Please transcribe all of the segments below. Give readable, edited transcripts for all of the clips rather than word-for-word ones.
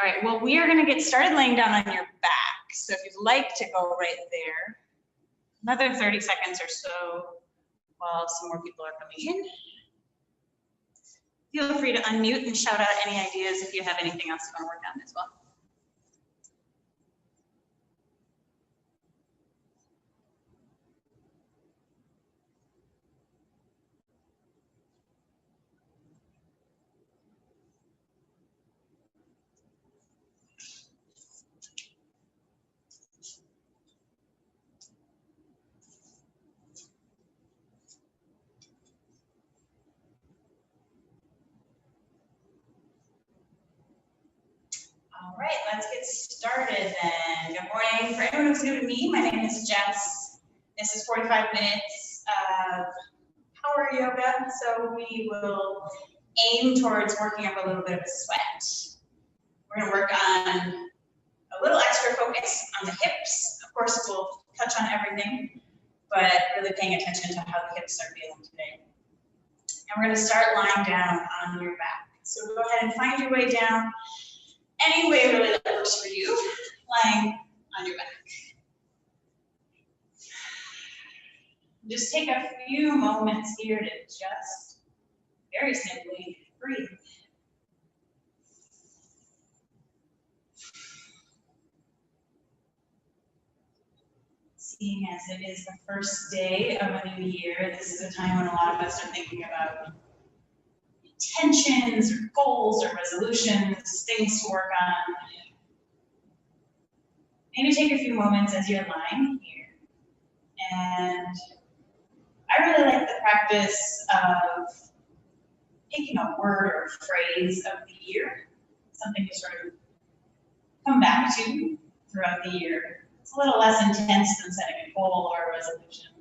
All right, well, we are gonna get started laying down on your back. So if you'd like to go right there, another 30 seconds or so while some more people are coming in. Feel free to unmute and shout out any ideas if you have anything else you want to work on as well. All right, let's get started then. Good morning. For anyone who's new to me, my name is Jess. This is 45 minutes of power yoga. So we will aim towards working up a little bit of a sweat. We're gonna work on a little extra focus on the hips. Of course, we'll touch on everything, but really paying attention to how the hips are feeling today. And we're gonna start lying down on your back. So go ahead and find your way down. Any way really that works for you, lying on your back. Just take a few moments here to just very simply breathe. Seeing as it is the first day of a new year, this is a time when a lot of us are thinking about intentions or goals or resolutions, things to work on. Maybe take a few moments as you're lying here. And I really like the practice of picking a word or phrase of the year, something to sort of come back to throughout the year. It's a little less intense than setting a goal or a resolution.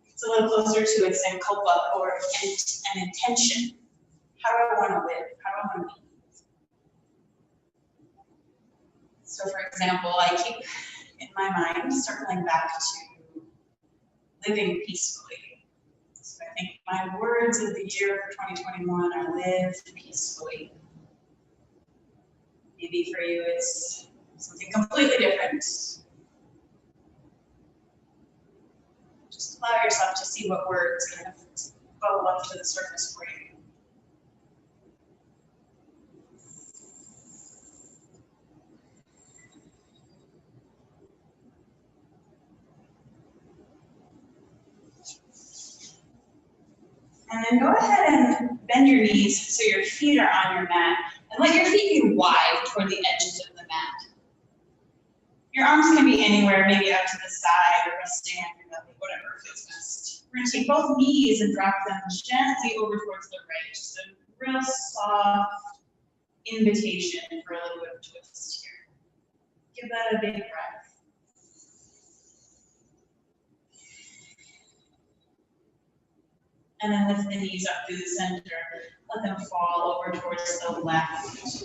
It's a little closer to a sankalpa or an intention. How do I want to live? How do I want to be? So for example, I keep in my mind circling back to living peacefully. So I think my words of the year for 2021 are live peacefully. Maybe for you it's something completely different. Just allow yourself to see what words kind of bubble up to the surface for you. And then go ahead and bend your knees so your feet are on your mat. And let your feet be wide toward the edges of the mat. Your arms can be anywhere, maybe out to the side or resting on your belly, whatever feels best. We're going to take both knees and drop them gently over towards the right. Just a real soft invitation for a little bit of twist here. Give that a big breath. And then lift the knees up through the center. Let them fall over towards the left.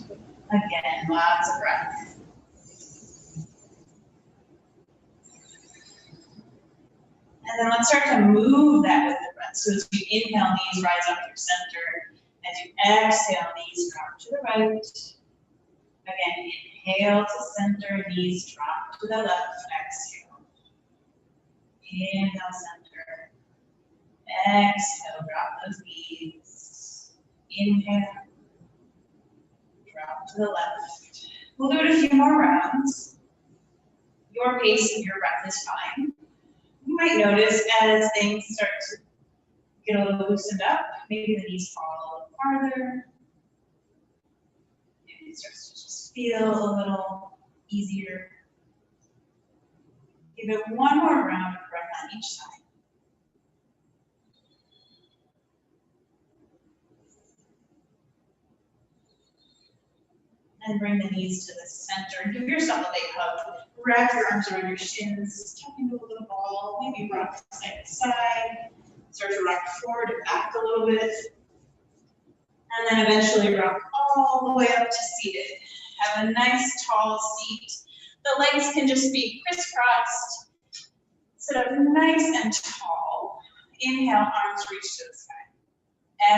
Again, lots of breath. And then let's start to move that with the breath. So as you inhale, knees rise up through center. As you exhale, knees drop to the right. Again, inhale to center, knees drop to the left. Exhale. Inhale, center. Exhale, drop those knees. Inhale. Drop to the left. We'll do it a few more rounds. Your pace and your breath is fine. You might notice as things start to get a little loosened up, maybe the knees fall a little farther. Maybe it starts to just feel a little easier. Give it one more round of breath on each side. And bring the knees to the center. Give yourself a big hug. Wrap your arms around your shins. Tuck into a little ball. Maybe rock side to side. Start to rock forward and back a little bit. And then eventually rock all the way up to seated. Have a nice tall seat. The legs can just be crisscrossed. Sit up nice and tall. Inhale, arms reach to the sky.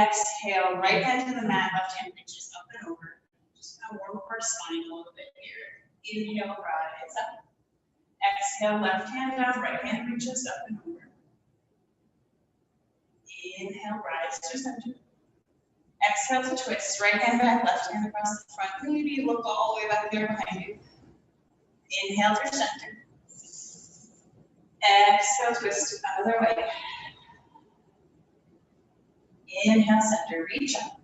Exhale, right hand to the mat, left hand reaches up and over. Just kind of warm up our spine a little bit here. Inhale, rise up. Exhale, left hand down, right hand reaches up and over. Inhale, rise to center. Exhale to twist, right hand back, left hand across the front. Maybe look all the way back there behind you. Inhale to center. Exhale, twist other way. Inhale, center, reach up.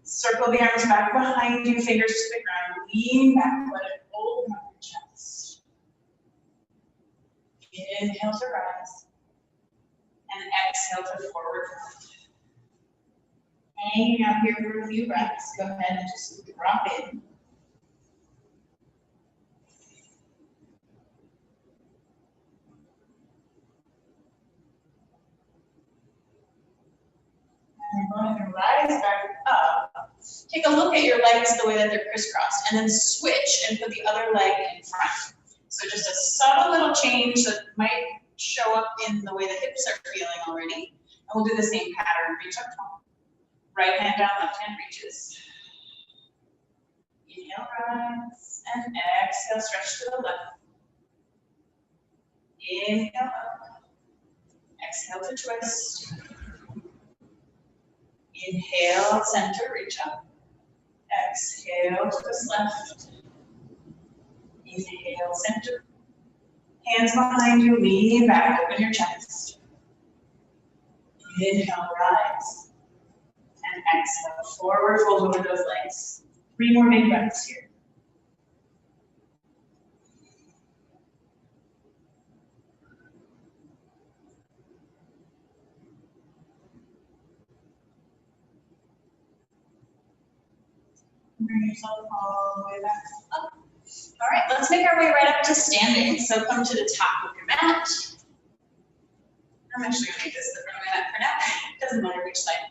Circle the arms back behind you, fingers to the ground. Lean back, let it open up your chest. Inhale to rise. And exhale to forward fold. Hanging out here for a few breaths. Go ahead and just drop in. And we're going to rise back up. Take a look at your legs the way that they're crisscrossed, and then switch and put the other leg in front. So just a subtle little change that might show up in the way the hips are feeling already. And we'll do the same pattern. Reach up tall. Right hand down, left hand reaches. Inhale, rise, and exhale, stretch to the left. Inhale up. Exhale to twist. Inhale, center, reach up. Exhale, twist left. Inhale, center. Hands behind you, lean back, open your chest. Inhale, rise. And exhale, forward fold over those legs. 3 more big breaths here. Bring yourself all the way back up. All right, let's make our way right up to standing. So come to the top of your mat. I'm actually going to make this the front of my mat for now. Doesn't matter which side.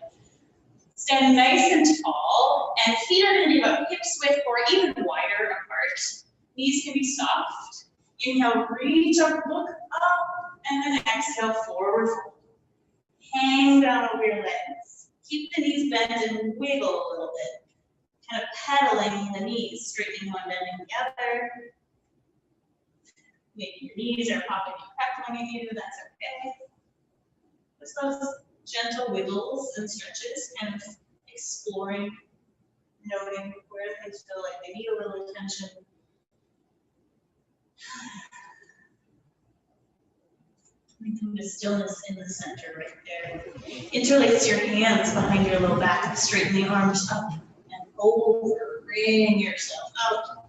Stand nice and tall, and feet are going to be about hips width or even wider apart. Knees can be soft. Inhale, reach up, look up, and then exhale, forward fold. Hang down over your legs. Keep the knees bent and wiggle a little bit. Kind of pedaling the knees, straightening one, bending the other. Maybe your knees are popping and crackling at you, that's okay. Just those gentle wiggles and stretches, kind of exploring, noting where things feel like they need a little attention. And come to stillness in the center right there. Interlace your hands behind your low back, straighten the arms up and over, bring yourself out.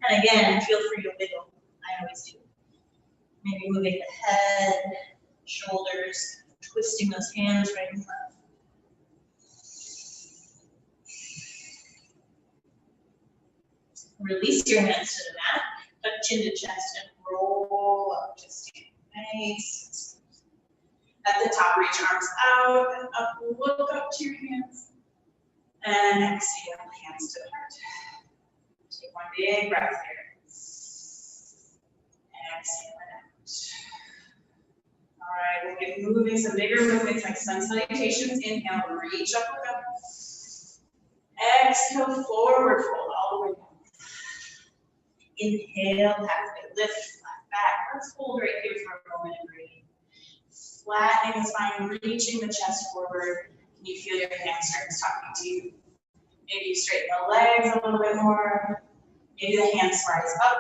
And again, feel free to wiggle, I always do. Maybe moving the head, shoulders, twisting those hands right in front. Release your hands to the mat, tuck chin to chest, and roll up to stand. Nice. At the top, reach arms out and up, look up to your hands. And exhale, hands to the heart. Take one big breath here. Exhale it out. All right, we'll get moving, some bigger movements like sun salutations. Inhale, reach up, look up. Exhale, forward fold all the way down. Inhale, halfway lift, flat back. Let's hold right here for a moment and breathe. Flattening the spine, reaching the chest forward. Can you feel your hamstrings talking to you? Maybe you straighten the legs a little bit more. Maybe the hands rise up,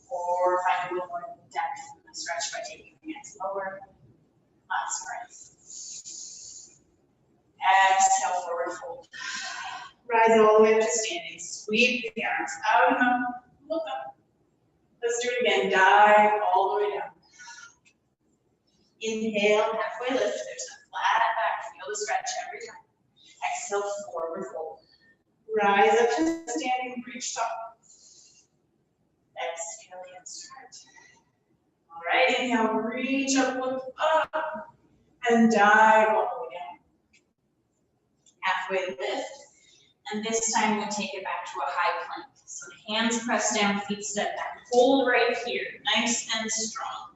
or find a little more depth in the stretch by taking the hands lower. Last breath. Exhale, forward fold. Rise all the way up to standing. Sweep the arms out and up. Look up. Let's do it again. Dive all the way down. Inhale, halfway lift. There's a flat back. Feel the stretch every time. Exhale, forward fold. Rise up to standing. Reach top. Exhale, and start. All right, inhale, reach up, look up, and dive all the way down. Halfway lift. And this time we'll take it back to a high plank. So hands press down, feet step back. Hold right here, nice and strong.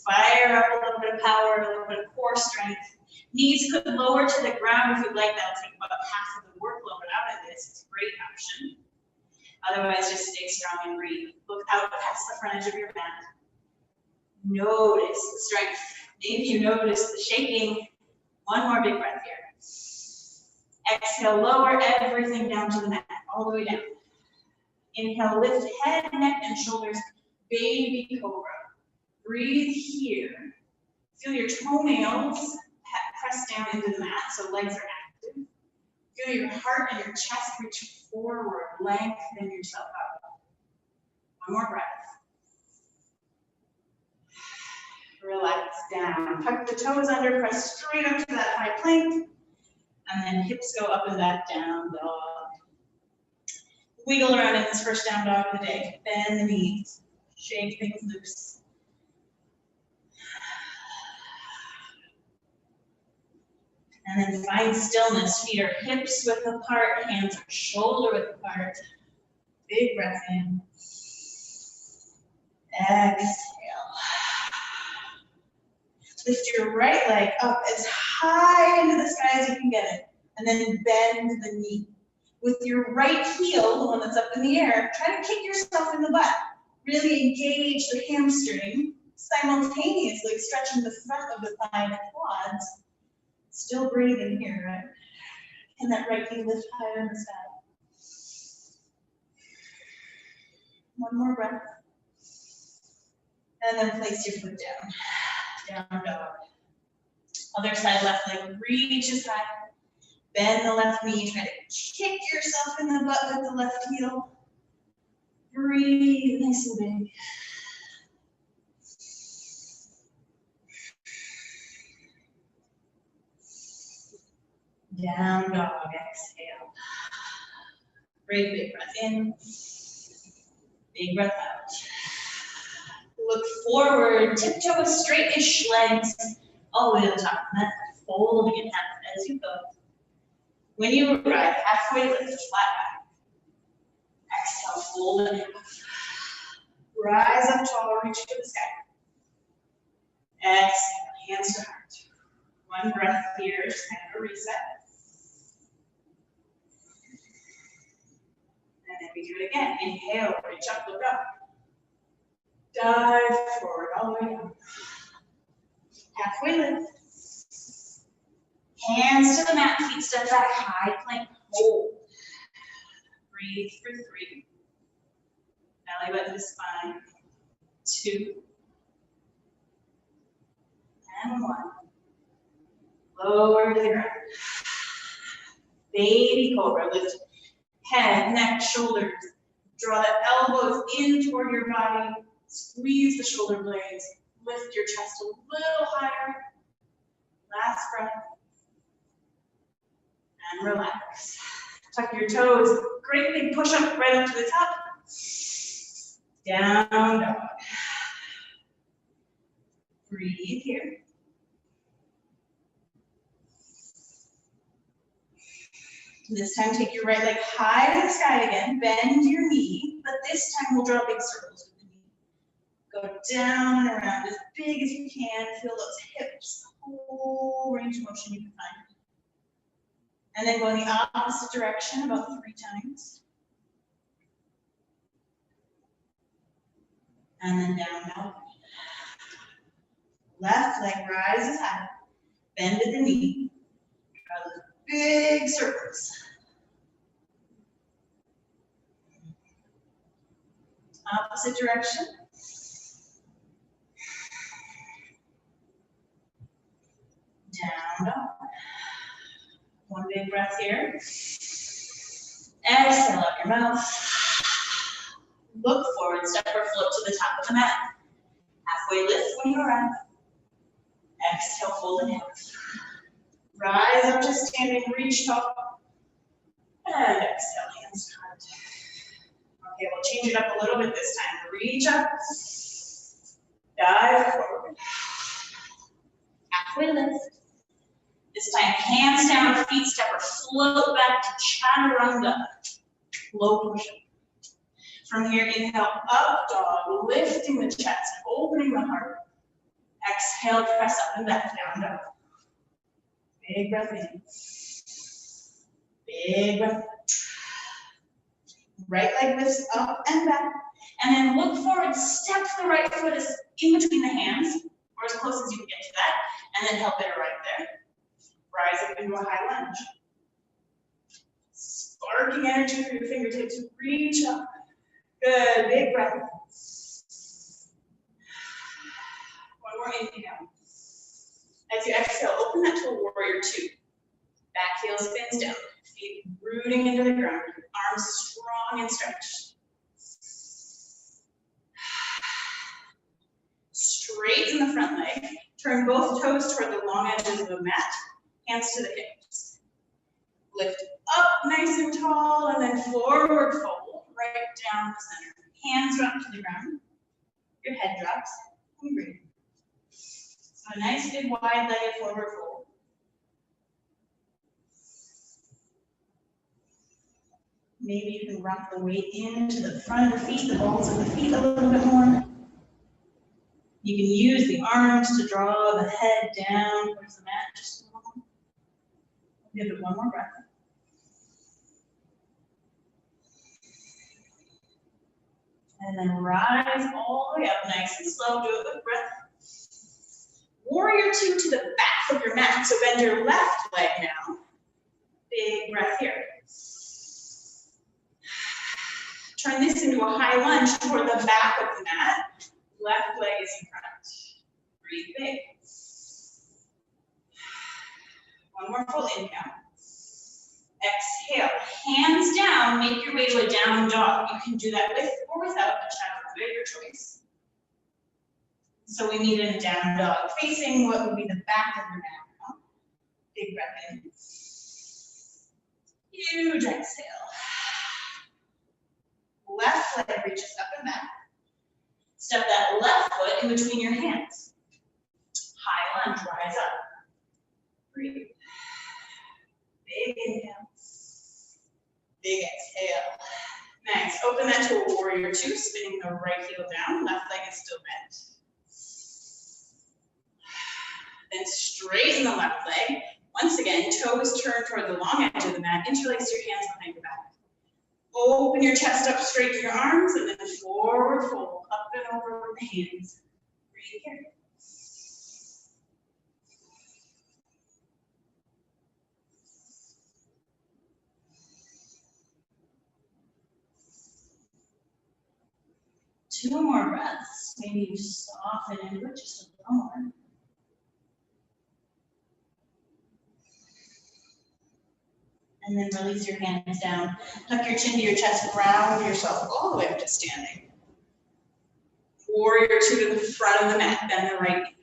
Fire up a little bit of power, a little bit of core strength. Knees could lower to the ground if you'd like. That'll take about half of the workload out of this. It's a great option. Otherwise, just stay strong and breathe. Look out past the front edge of your mat. Notice the strength. Maybe you notice the shaking. One more big breath here. Exhale, lower everything down to the mat, all the way down. Inhale, lift head, neck, and shoulders. Baby cobra. Breathe here. Feel your toenails press down into the mat, so legs are active. Feel your heart and your chest reach forward. Lengthen yourself out. One more breath. Relax down. Tuck the toes under, press straight up to that high plank. And then hips go up and back, down dog. Wiggle around in this first down dog of the day. Bend the knees. Shake things loose. And then find stillness. Feet are hips width apart, hands are shoulder width apart. Big breath in. Exhale. Lift your right leg up as high into the sky as you can get it. And then bend the knee. With your right heel, the one that's up in the air, try to kick yourself in the butt. Really engage the hamstring, simultaneously stretching the front of the thigh and the quads. Still breathing here, right? And that right knee lift higher in the sky. One more breath. And then place your foot down. Down dog. Other side, left leg reaches high. Bend the left knee. Try to kick yourself in the butt with the left heel. Breathe nice and big. Down dog, exhale. Great big breath in. Big breath out. Look forward, tiptoe with straight-ish legs all the way to the top. And then folding it half as you go. When you arrive, halfway lift, flat back. Exhale, fold it in. Rise up tall, reach to the sky. Exhale, hands to heart. One breath here, just kind of a reset. And then we do it again. Inhale, reach up, look up. Dive forward, all the way down. Halfway lift. Hands to the mat, feet step back, high plank, hold. Breathe for 3. Belly button to spine. 2. And 1. Lower to the ground. Baby cobra, lift head, neck, shoulders. Draw the elbows in toward your body. Squeeze the shoulder blades. Lift your chest a little higher. Last breath. And relax. Tuck your toes. Great big push up right up to the top. Down dog. Breathe here. This time take your right leg high to the sky again. Bend your knee, but this time we'll draw big circles with the knee. Go down and around as big as you can. Feel those hips, the whole range of motion you can find. And then go in the opposite direction about 3 times. And then down dog. Left leg rises high. Bend at the knee. Draw those big circles. Opposite direction. Down dog. One big breath here. Exhale out your mouth. Look forward, step or float to the top of the mat. Halfway lift when you arrive. Exhale, fold in half. Rise up to standing, reach tall. And exhale, hands to heart. Okay, we'll change it up a little bit this time. Reach up. Dive forward. Halfway lift. This time, hands down, feet step or float back to chaturanga. Low push-up. From here, inhale, up dog, lifting the chest, opening the heart. Exhale, press up and back, down dog. Big breath in. Big breath. Right leg lifts up and back. And then look forward, step the right foot is in between the hands, or as close as you can get to that, and then help it right there. Rise up into a high lunge. Sparking energy through your fingertips, reach up. Good, big breath. One more inhale. As you exhale, open that to a warrior two. Back heel spins down, feet rooting into the ground, arms strong and stretched. Straighten the front leg, turn both toes toward the long edges of the mat, hands to the hips. Lift up nice and tall, and then forward fold, right down the center. Hands drop to the ground, your head drops, and breathe. So a nice big wide-legged forward fold. Maybe you can rock the weight into the front of the feet, the balls of the feet a little bit more. You can use the arms to draw the head down towards the mat just a little. Give it one more breath. And then rise all the way up, nice and slow, do a good breath. Warrior two to the back of your mat, so bend your left leg now. Big breath here. Turn this into a high lunge toward the back of the mat. Left leg is in front. Breathe big. One more full inhale. Exhale, hands down, make your way to a down dog. You can do that with or without a chaturanga, your choice. So we meet in a down dog, facing what would be the back of your mat. Big breath in. Huge exhale. Left leg reaches up and back. Step that left foot in between your hands. High lunge, rise up. Breathe. Big inhale. Big exhale. Nice. Open that to a warrior two, spinning the right heel down. Left leg is still bent. Then straighten the left leg. Once again, toes turn toward the long edge of the mat. Interlace your hands behind your back. Open your chest up, straighten your arms, and then forward fold, up and over with the hands. Breathe here. Two more breaths. Maybe you soften into it just a little more. And then release your hands down. Tuck your chin to your chest, ground yourself all the way up to standing. Warrior two to the front of the mat, bend the right knee.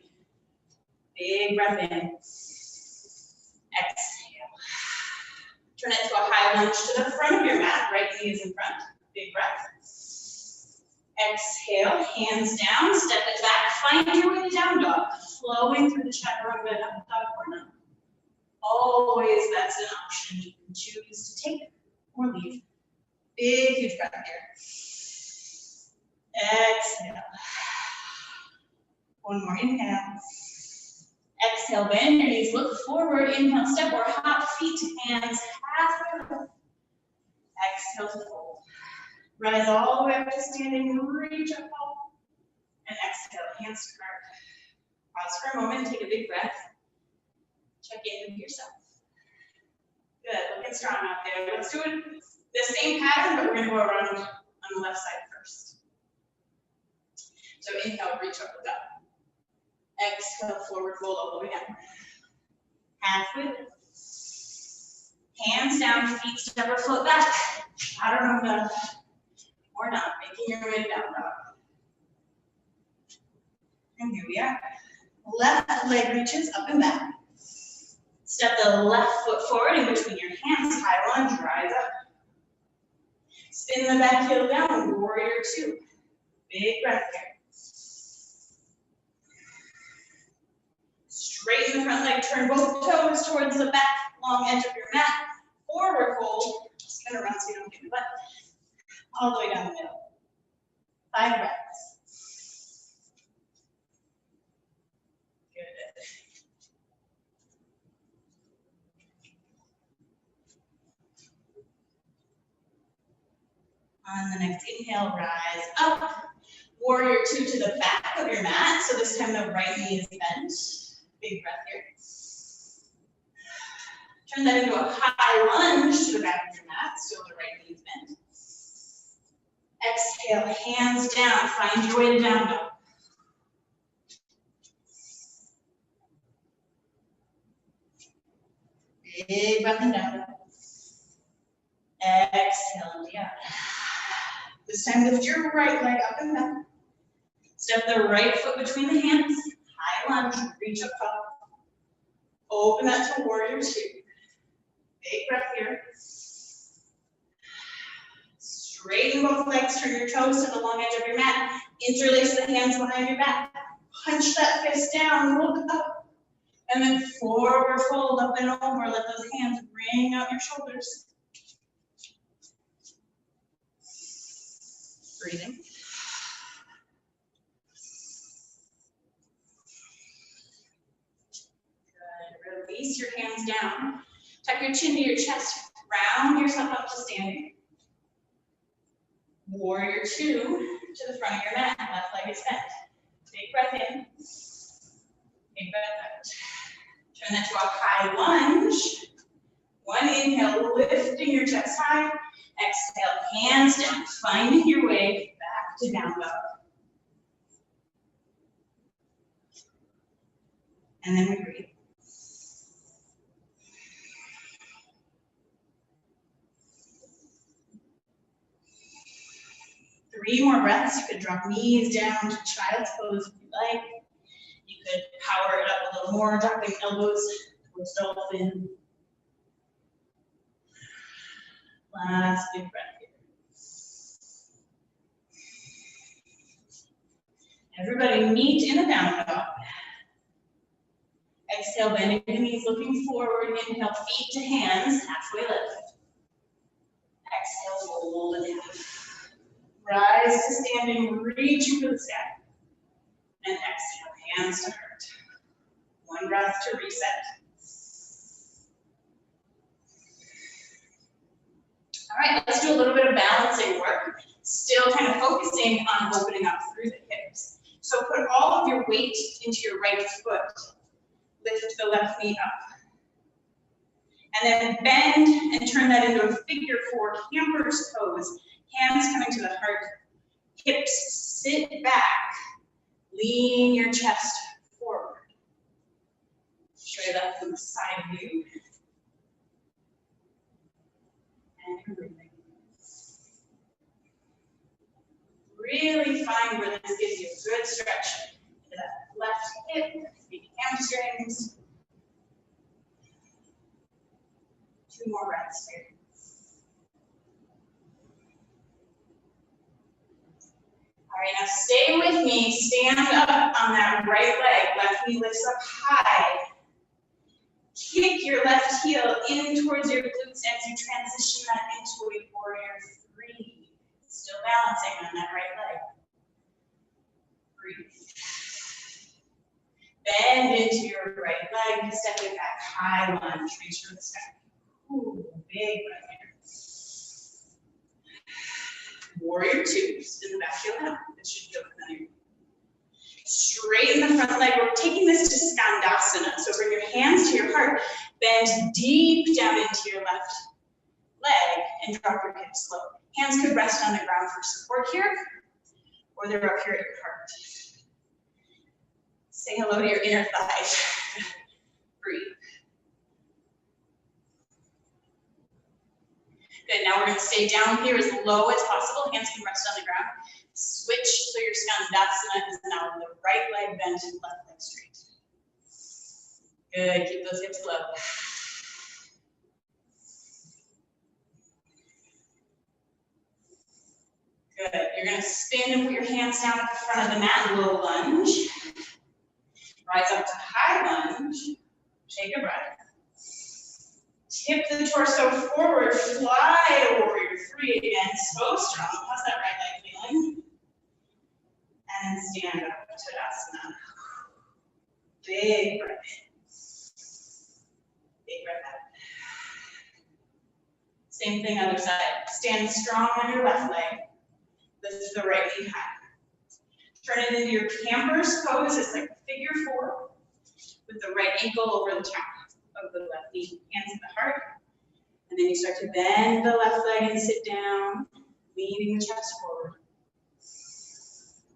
Big breath in. Exhale. Turn it to a high lunge to the front of your mat, right knee is in front. Big breath. Exhale, hands down, step it back, find your way to down dog, flowing through the chaturanga and up dog or not. Always that's an option. You can choose to take or leave. Big, huge breath here. Exhale. One more inhale. Exhale, bend your knees, look forward, inhale, step or hop, feet to hands, halfway up. Exhale to fold. Rise all the way up to standing, reach up tall. And exhale, hands to card. Pause for a moment, take a big breath. Check in with yourself. Good, looking strong out there. Let's do it the same pattern, but we're going to go around on the left side first. So inhale, reach up, look up. Exhale, forward fold all the way down. Halfway lift. Hands down, feet step or float back. Chaturanga. Or not, making your way down dog. And here we are. Left leg reaches up and back. Step the left foot forward in between your hands, high lunge, rise up. Spin the back heel down, warrior two. Big breath here. Straighten the front leg, turn both toes towards the back, long edge of your mat. Forward fold, spin around so you don't get your butt. All the way down the middle. 5 breaths. Good. On the next inhale, rise up. Warrior two to the back of your mat. So this time the right knee is bent. Big breath here. Turn that into a high lunge to the back of your mat. Still the right knee is bent. Exhale, hands down. Find your way to down dog. Big breath in down dog. Exhale, down. This time lift your right leg up and down. Step the right foot between the hands. High lunge, reach up top. Open that to warrior two. Big breath here. Straighten both legs, turn your toes to the long edge of your mat. Interlace the hands behind your back. Punch that fist down, look up. And then forward fold up and over. Let those hands ring out your shoulders. Breathing. Good. Release your hands down. Tuck your chin to your chest. Round yourself up to standing. Warrior two to the front of your mat. Left leg is bent. Big breath in. Big breath out. Turn that to a high lunge. One inhale, lifting your chest high. Exhale, hands down. Find your way back to down dog. And then we breathe. Three more breaths. You could drop knees down to child's pose if you like. You could power it up a little more, dropping elbows towards dolphin. Last big breath here. Everybody meet in a down dog. Exhale, bending the knees, looking forward. Inhale, feet to hands, halfway lift. Exhale, fold in half. Rise to standing, reaching for the sky. And exhale, hands to heart. One breath to reset. All right, let's do a little bit of balancing work. Still kind of focusing on opening up through the hips. So put all of your weight into your right foot. Lift the left knee up. And then bend and turn that into a figure four, camper's pose. Hands coming to the heart. Hips sit back. Lean your chest forward. Straight up from the side view. And you're breathing. Really find where this gives you a good stretch to that left hip, maybe hamstrings. Two more breaths here. All right, now stay with me. Stand up on that right leg. Left knee lifts up high. Kick your left heel in towards your glutes as you transition that into a warrior three. Still balancing on that right leg. Breathe. Bend into your right leg, stepping back, high lunge, reach for the sky. Ooh, big breath here. Warrior two, spin the back heel out. This should feel familiar. Straighten the front leg. We're taking this to Skandasana. So bring your hands to your heart, bend deep down into your left leg, and drop your hips low. Hands could rest on the ground for support here, or they're up here at your heart. Say hello to your inner thighs. Breathe. Good, now we're gonna stay down here as low as possible. Hands can rest on the ground. Switch, so your Skandasana is now the right leg bent, left leg straight. Good, keep those hips low. Good, you're gonna spin and put your hands down at the front of the mat, low lunge. Rise up to high lunge, take a breath. Tip the torso forward, fly to warrior three again, so strong. How's that right leg feeling? And stand up, Tadasana. Big breath in. Big breath out. Same thing other side. Stand strong on your left leg. Lift the right knee high. Turn it into your camper's pose. It's like figure 4 with the right ankle over the top of the left knee, hands at the heart. And then you start to bend the left leg and sit down, leaning the chest forward.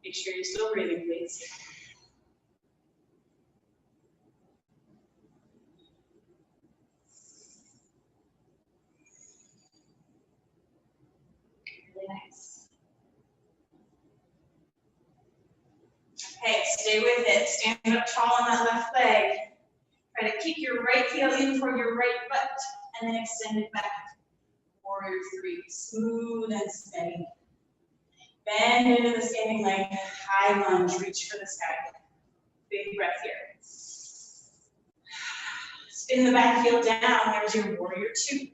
Make sure you're still breathing, please. Really nice. Okay, stay with it. Stand up tall on that left leg. Try to keep your right heel in for your right butt, and then extend it back. Warrior 3, smooth and steady. Bend into the standing leg, high lunge, reach for the sky. Big breath here. Spin the back heel down, there's your warrior 2.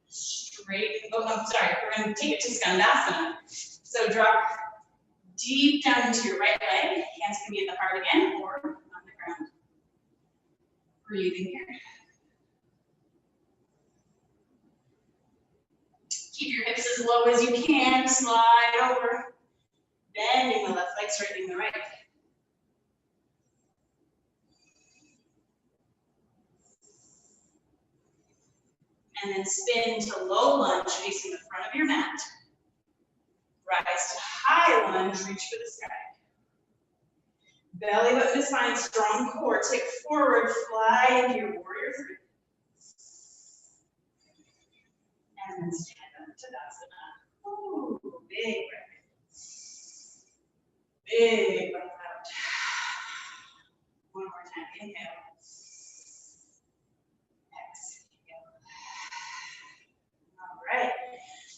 Straight, I'm sorry, we're gonna take it to Skandasana. So drop deep down into your right leg, hands can be at the heart again, or on the ground. Breathing here. Keep your hips as low as you can, slide over. Bending the left leg, straightening the right. And then spin to low lunge, facing the front of your mat. Rise to high lunge, reach for the sky. Belly button to spine, strong core. Take forward, fly into your warrior 3. And then stand up to Tadasana. Ooh, big breath. Big breath out. One more time, inhale. Exhale. All right.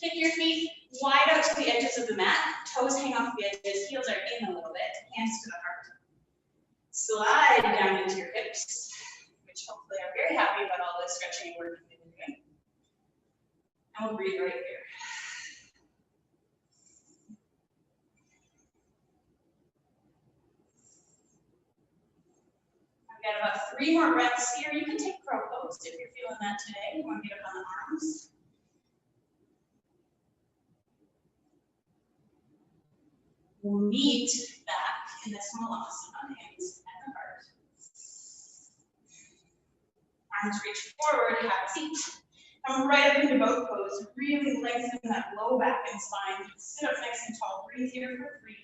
Kick your feet wide out to the edges of the mat. Toes hang off the edges, heels are in a little bit, hands to the heart. Slide down into your hips, which hopefully are very happy about all this stretching and working that you're doing. And we'll breathe right here. I've got about 3 more breaths here. You can take crow pose if you're feeling that today. You want to get up on the arms. We'll meet back in this Malasana, hands at the heart. Arms reach forward, half seat. Come right up into boat pose. Really lengthen that low back and spine. Sit up nice and tall. Breathe here for 3,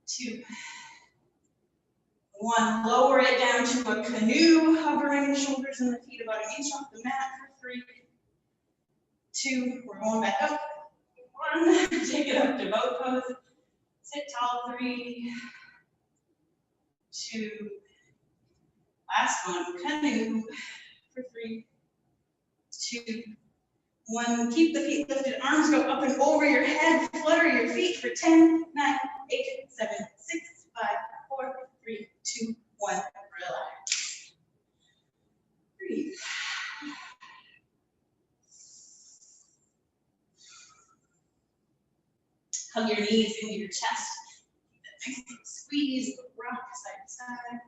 2, 1. Lower it down to a canoe, hovering the shoulders and the feet about an inch off the mat for 3, 2. We're going back up. 1. Take it up to boat pose. Sit tall. 3, 2. Last one. Canoe for 3, 2, 1. Keep the feet lifted. Arms go up and over your head. Flutter your feet for 10, 9, 8, 7, 6, 5, 4, 3, 2, 1. Relax. Breathe. Hug your knees into your chest. Nice squeeze, rock side to side.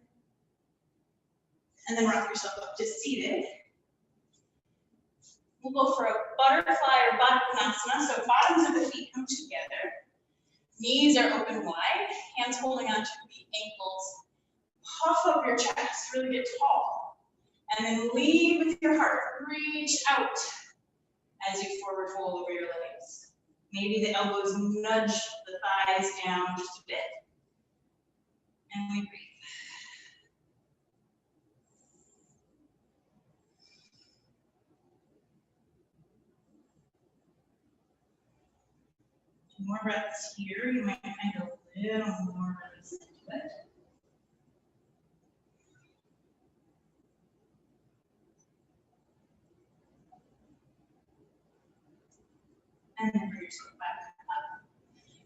And then rock yourself up to seated. We'll go for a butterfly or Baddha-Konasana. So bottoms of the feet come together. Knees are open wide. Hands holding onto the ankles. Puff up your chest, really get tall. And then lead with your heart. Reach out as you forward fold over your legs. Maybe the elbows nudge the thighs down just a bit. And we breathe. Two more breaths here. You might find a little more release into it. And then bring yourself back up.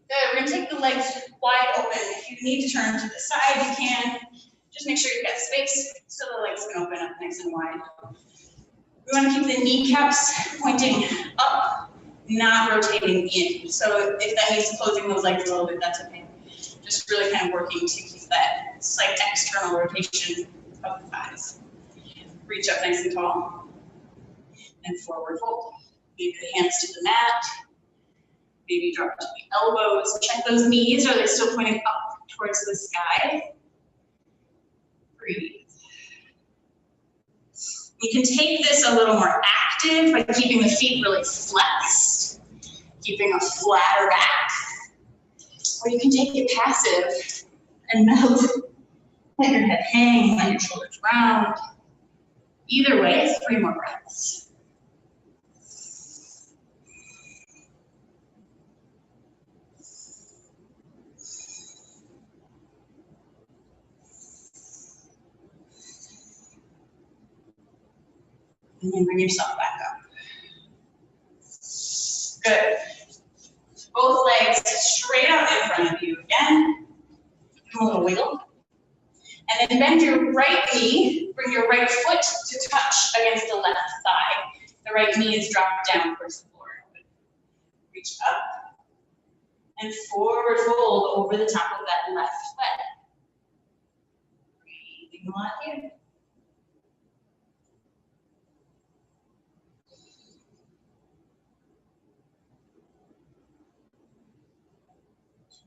Good. We're going to take the legs wide open. If you need to turn to the side, you can. Just make sure you've got space so the legs can open up nice and wide. We want to keep the kneecaps pointing up, not rotating in. So if that means closing those legs a little bit, that's okay. Just really kind of working to keep that slight external rotation of the thighs. Reach up nice and tall. and forward fold. Maybe the hands to the mat. Maybe drop to the elbows. Check those knees. Are they still pointing up towards the sky? Breathe. You can take this a little more active by keeping the feet really flexed, keeping a flatter back. Or you can take it passive and melt. Let your head hang, let your shoulders round. Either way, 3 more breaths. And then bring yourself back up. Good. Both legs straight out in front of you again. A little wiggle. And then bend your right knee, bring your right foot to touch against the left thigh. The right knee is dropped down towards the floor. Reach up and forward fold over the top of that left leg. Breathing a lot here.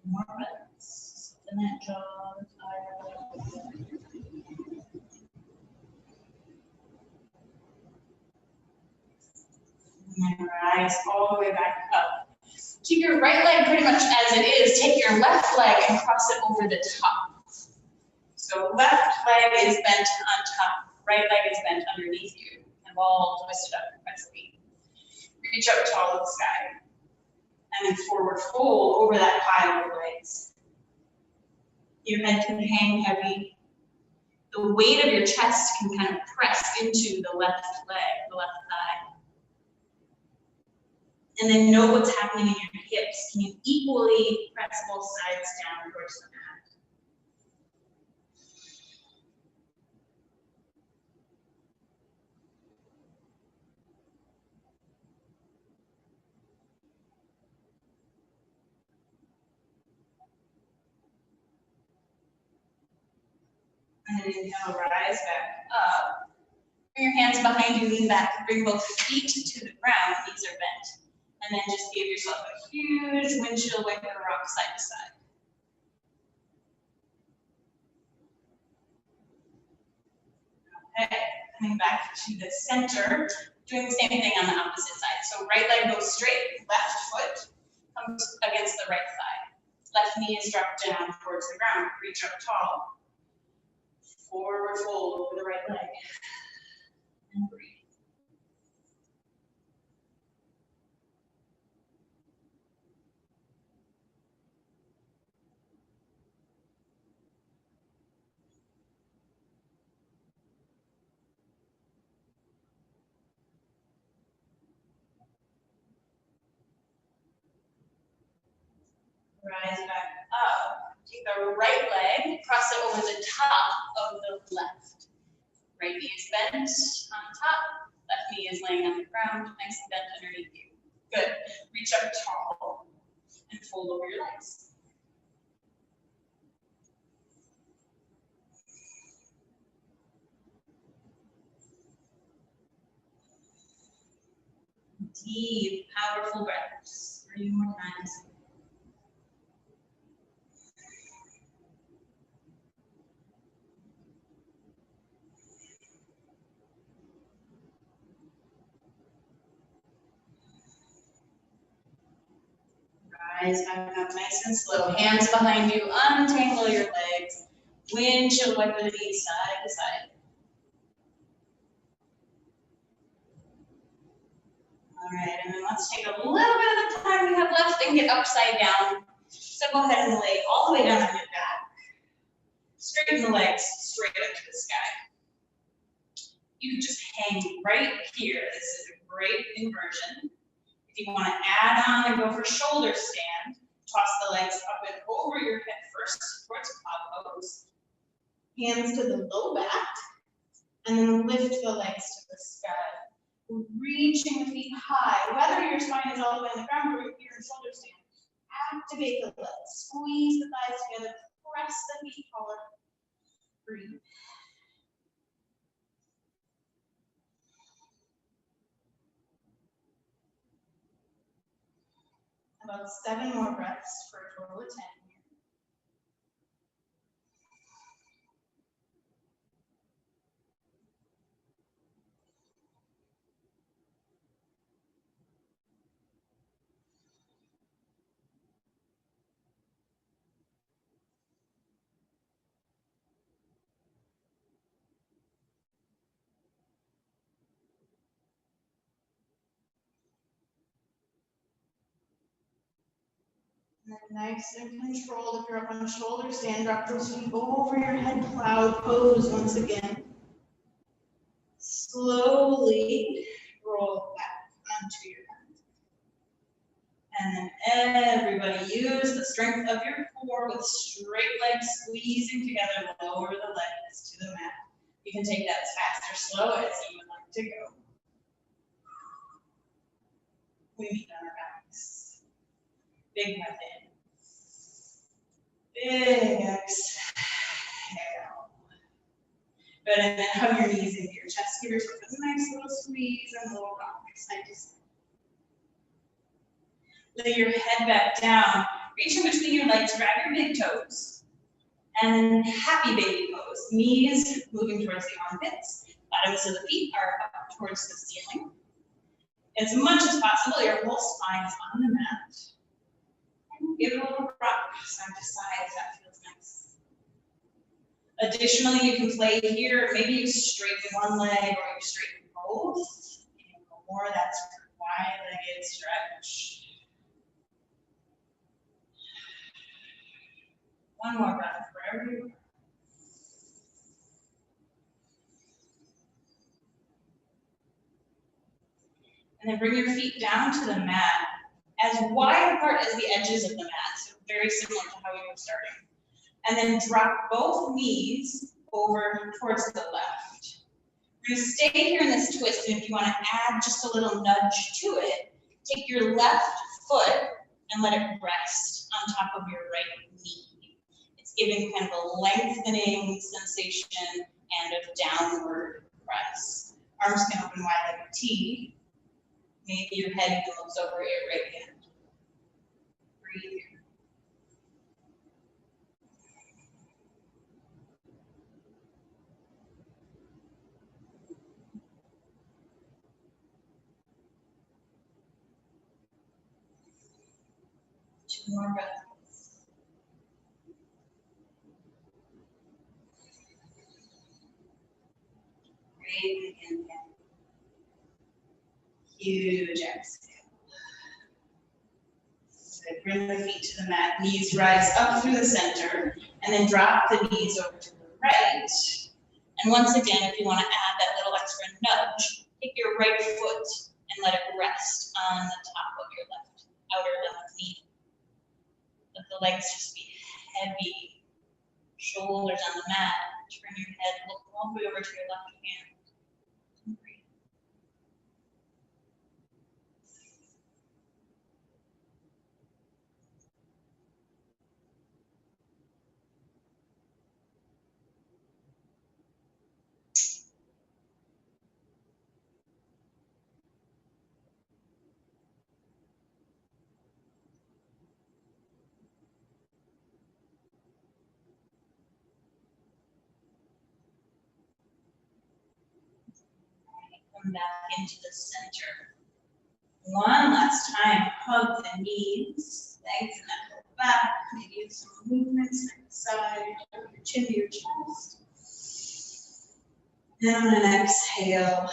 More breaths. And that jaw is higher. And then rise all the way back up. Keep your right leg pretty much as it is. Take your left leg and cross it over the top. So left leg is bent on top. Right leg is bent underneath you. And all twisted up and press the feet. Reach up tall to the sky. And then forward fold over that pile of legs. Your head can hang heavy. The weight of your chest can kind of press into the left leg, the left thigh. And then know what's happening in your hips. Can you equally press both sides down towards the mat? And then inhale, rise back up. Bring your hands behind you, lean back. Bring both feet to the ground, knees are bent. And then just give yourself a huge windshield wiper rock side to side. Okay, coming back to the center, doing the same thing on the opposite side. So right leg goes straight, left foot comes against the right thigh. Left knee is dropped down towards the ground. Reach up tall. Forward fold over the right leg. And breathe. Rise back up. Take the right leg, cross it over the top of the left. Right knee is bent on top. Left knee is laying on the ground, nice and bent underneath you. Good. Reach up tall and fold over your legs. Deep, powerful breaths. 3 more times. Rise back up nice and slow. Hands behind you, untangle your legs. Windshield wiper the knees side to side. All right, and then let's take a little bit of the time we have left and get upside down. So go ahead and lay all the way down on your back. Straighten the legs straight up to the sky. You can just hang right here. This is a great inversion. If you want to add on and go for shoulder stand, toss the legs up and over your head first towards cow pose. Hands to the low back, and then lift the legs to the sky. Reaching the feet high, whether your spine is all the way on the ground or you're in shoulder stand. Activate the legs, squeeze the thighs together, press the feet forward. Breathe. About 7 more breaths for a total of 10 here. And then nice and controlled. If you're up on shoulders, stand, drop those feet over your head, cloud pose once again. Slowly roll back onto your hand. And then everybody use the strength of your core with straight legs squeezing together. Lower the legs to the mat. You can take that as fast or slow as you would like to go. We meet on our backs. Big breath in. Big exhale. Good, and then hug your knees into your chest. Give yourself a nice little squeeze and a little rock side to side. Lay your head back down. Reach in between your legs, grab your big toes. And happy baby pose. Knees moving towards the armpits. Bottoms of the feet are up towards the ceiling. As much as possible, your whole spine is on the mat. And give it a little rock side to side if that feels nice. Additionally, you can play here. Maybe you straighten one leg or you straighten both. And more, that's your wide-legged stretch. One more breath wherever you are. And then bring your feet down to the mat, as wide apart as the edges of the mat, so very similar to how you were starting. And then drop both knees over towards the left. We're going to stay here in this twist, and if you want to add just a little nudge to it, take your left foot and let it rest on top of your right knee. It's giving kind of a lengthening sensation and a downward press. Arms can open wide like a T. Maybe your head even looks over your right hand. Breathe here. Two more breaths. Breathe in. Huge exhale. So bring the feet to the mat, knees rise up through the center, and then drop the knees over to the right. And once again, if you want to add that little extra nudge, take your right foot and let it rest on the top of your outer left knee. Let the legs just be heavy, shoulders on the mat. Turn your head, look all the way over to your left hand. Come back into the center. One last time, hug the knees, legs and that low back. Maybe some movements side to side, your chin to your chest. Then on an exhale,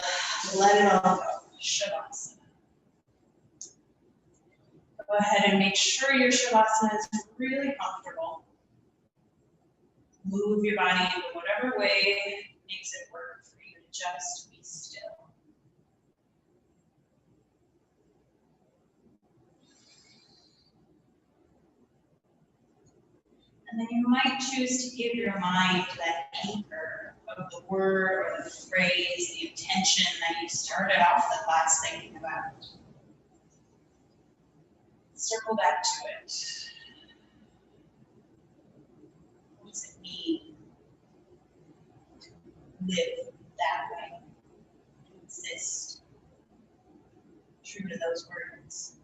let it all go. Shavasana. Go ahead and make sure your Shavasana is really comfortable. Move your body in whatever way makes it work for you to just be still. And then you might choose to give your mind that anchor of the word or the phrase, the intention that you started off the class thinking about. Circle back to it. What does it mean to live that way, to exist true to those words?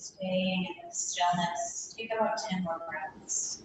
Staying in this stillness. Take about 10 more breaths.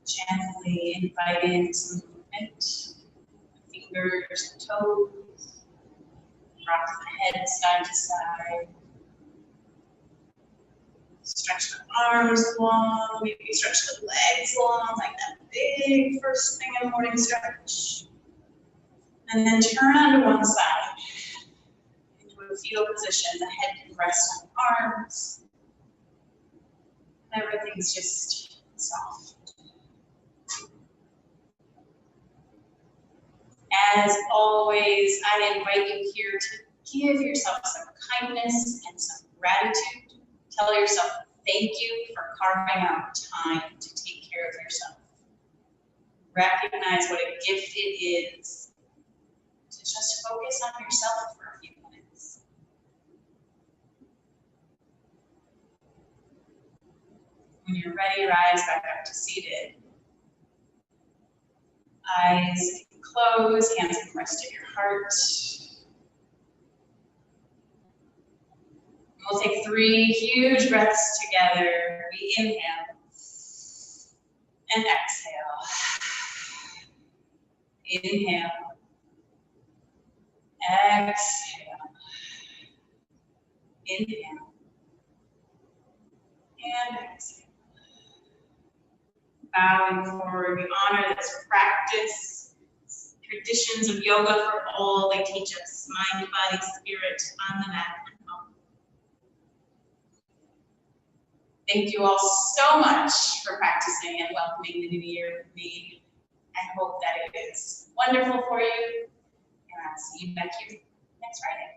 Gently invite in some movement, fingers and toes, rock the head side to side. Stretch the arms long, maybe stretch the legs long, like that big first thing in the morning stretch. And then turn onto one side into a fetal position. The head can rest on the arms. Everything's just soft. As always, I invite you here to give yourself some kindness and some gratitude. Tell yourself thank you for carving out time to take care of yourself. Recognize what a gift it is to just focus on yourself for a few minutes. When you're ready, rise back up to seated. Eyes closed, hands can rest at your heart. We'll take 3 huge breaths together. We inhale and exhale. Inhale. Exhale. Inhale. And exhale. Bowing forward, we honor this practice. Traditions of yoga for all, they teach us mind, body, spirit on the mat and home. Thank you all so much for practicing and welcoming the new year with me. I hope that it is wonderful for you, and I'll see you back here next Friday.